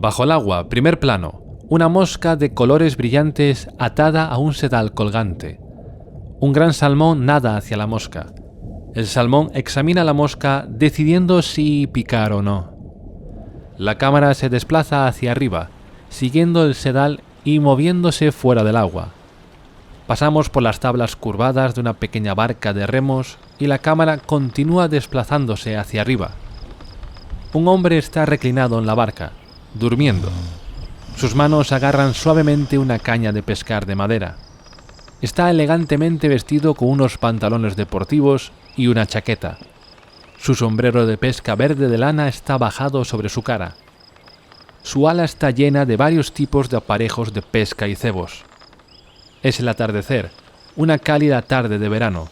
Bajo el agua, primer plano. Una mosca de colores brillantes atada a un sedal colgante. Un gran salmón nada hacia la mosca. El salmón examina la mosca decidiendo si picar o no. La cámara se desplaza hacia arriba, siguiendo el sedal y moviéndose fuera del agua. Pasamos por las tablas curvadas de una pequeña barca de remos y la cámara continúa desplazándose hacia arriba. Un hombre está reclinado en la barca, durmiendo. Sus manos agarran suavemente una caña de pescar de madera. Está elegantemente vestido con unos pantalones deportivos y una chaqueta. Su sombrero de pesca verde de lana está bajado sobre su cara. Su ala está llena de varios tipos de aparejos de pesca y cebos. Es el atardecer, una cálida tarde de verano.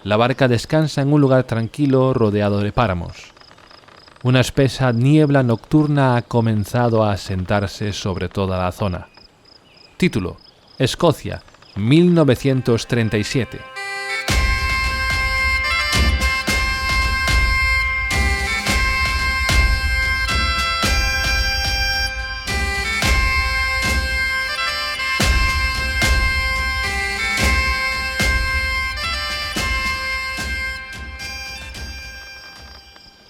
La barca descansa en un lugar tranquilo rodeado de páramos. Una espesa niebla nocturna ha comenzado a asentarse sobre toda la zona. Título: Escocia, 1937.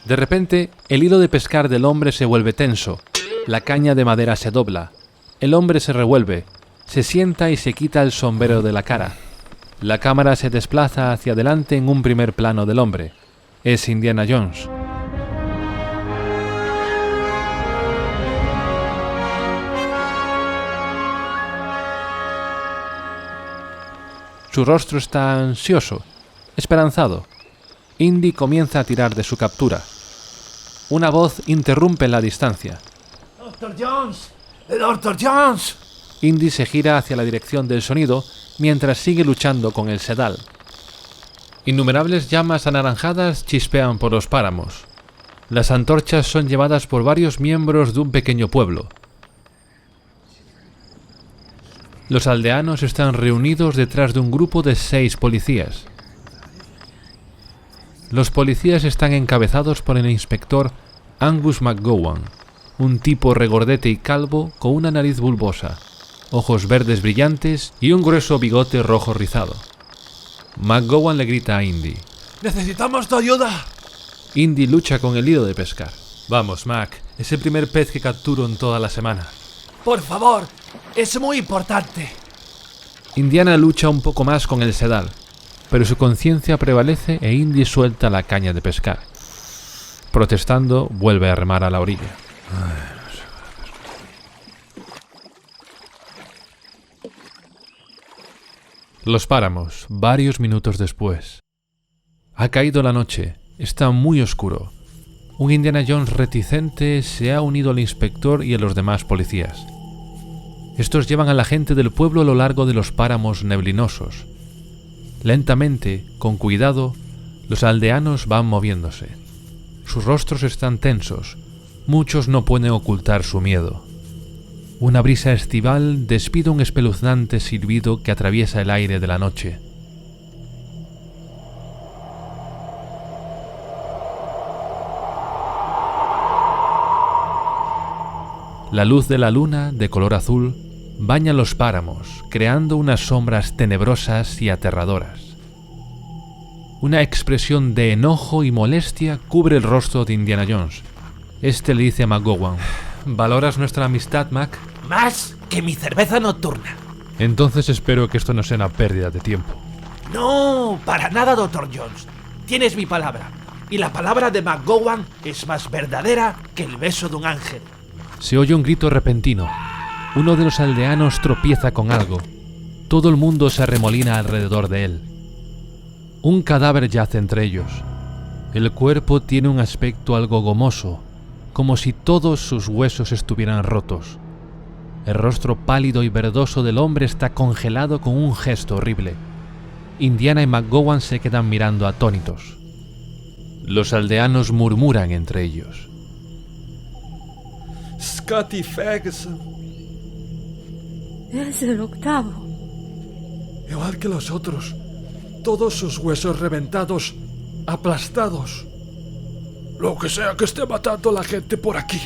De repente, el hilo de pescar del hombre se vuelve tenso, la caña de madera se dobla, el hombre se revuelve, se sienta y se quita el sombrero de la cara. La cámara se desplaza hacia adelante en un primer plano del hombre. Es Indiana Jones. Su rostro está ansioso, esperanzado. Indy comienza a tirar de su captura. Una voz interrumpe la distancia. ¡Dr. Jones! ¡Dr. Jones! Indy se gira hacia la dirección del sonido mientras sigue luchando con el sedal. Innumerables llamas anaranjadas chispean por los páramos. Las antorchas son llevadas por varios miembros de un pequeño pueblo. Los aldeanos están reunidos detrás de un grupo de 6 policías. Los policías están encabezados por el inspector Angus McGowan, un tipo regordete y calvo con una nariz bulbosa, ojos verdes brillantes y un grueso bigote rojo rizado. McGowan le grita a Indy: ¡Necesitamos tu ayuda! Indy lucha con el hilo de pescar. Vamos, Mac, es el primer pez que capturo en toda la semana. Por favor, es muy importante. Indiana lucha un poco más con el sedal, pero su conciencia prevalece e Indy suelta la caña de pescar. Protestando, vuelve a remar a la orilla. Los páramos, varios minutos después. Ha caído la noche, está muy oscuro. Un Indiana Jones reticente se ha unido al inspector y a los demás policías. Estos llevan a la gente del pueblo a lo largo de los páramos neblinosos. Lentamente, con cuidado, los aldeanos van moviéndose. Sus rostros están tensos, muchos no pueden ocultar su miedo. Una brisa estival despide un espeluznante silbido que atraviesa el aire de la noche. La luz de la luna, de color azul, baña los páramos, creando unas sombras tenebrosas y aterradoras. Una expresión de enojo y molestia cubre el rostro de Indiana Jones. Este le dice a McGowan: ¿valoras nuestra amistad, Mac? Más que mi cerveza nocturna. Entonces espero que esto no sea una pérdida de tiempo. No, para nada, Dr. Jones. Tienes mi palabra. Y la palabra de McGowan es más verdadera que el beso de un ángel. Se oye un grito repentino. Uno de los aldeanos tropieza con algo. Todo el mundo se arremolina alrededor de él. Un cadáver yace entre ellos. El cuerpo tiene un aspecto algo gomoso, como si todos sus huesos estuvieran rotos. El rostro pálido y verdoso del hombre está congelado con un gesto horrible. Indiana y McGowan se quedan mirando atónitos. Los aldeanos murmuran entre ellos: Scotty Ferguson. Es el octavo. Igual que los otros. Todos sus huesos reventados, aplastados. Lo que sea que esté matando a la gente por aquí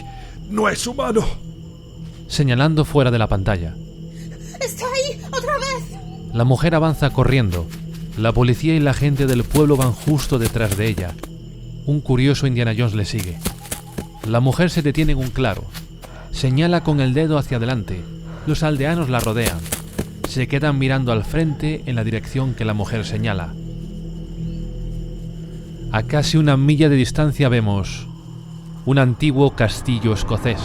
no es humano. señalando fuera de la pantalla. ¡Está ahí! ¡Otra vez! La mujer avanza corriendo. La policía y la gente del pueblo van justo detrás de ella. Un curioso Indiana Jones le sigue. La mujer se detiene en un claro. Señala con el dedo hacia adelante. Los aldeanos la rodean. Se quedan mirando al frente en la dirección que la mujer señala. A casi 1 milla de distancia vemos un antiguo castillo escocés.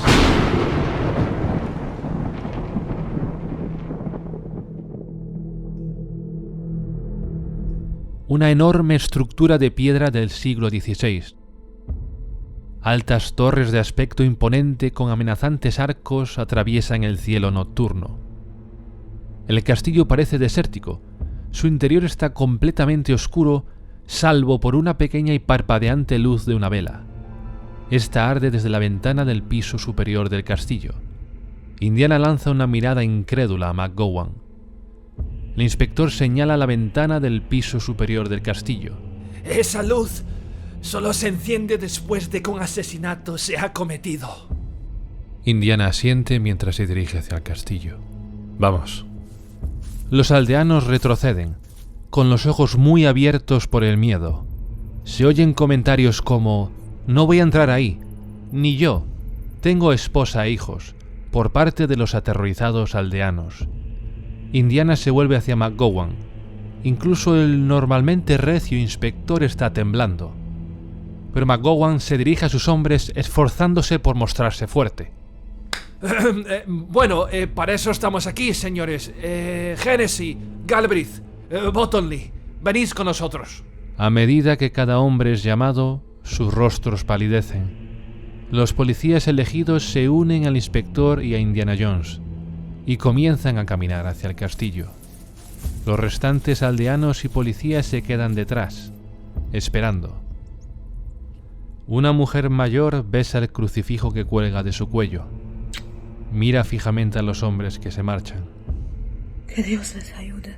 Una enorme estructura de piedra del siglo XVI. Altas torres de aspecto imponente con amenazantes arcos atraviesan el cielo nocturno. El castillo parece desértico. Su interior está completamente oscuro, salvo por una pequeña y parpadeante luz de una vela. Esta arde desde la ventana del piso superior del castillo. Indiana lanza una mirada incrédula a McGowan. El inspector señala la ventana del piso superior del castillo. Esa luz solo se enciende después de que un asesinato se ha cometido. Indiana asiente mientras se dirige hacia el castillo. Vamos. Los aldeanos retroceden, con los ojos muy abiertos por el miedo. Se oyen comentarios como: «No voy a entrar ahí», «Ni yo, tengo esposa e hijos», por parte de los aterrorizados aldeanos. Indiana se vuelve hacia McGowan. Incluso el normalmente recio inspector está temblando. Pero McGowan se dirige a sus hombres esforzándose por mostrarse fuerte. Bueno, para eso estamos aquí, señores. Hennessy, Galbraith, Bottomley, venid con nosotros. A medida que cada hombre es llamado, sus rostros palidecen. Los policías elegidos se unen al inspector y a Indiana Jones y comienzan a caminar hacia el castillo. Los restantes aldeanos y policías se quedan detrás, esperando. Una mujer mayor besa el crucifijo que cuelga de su cuello. Mira fijamente a los hombres que se marchan. Que Dios les ayude.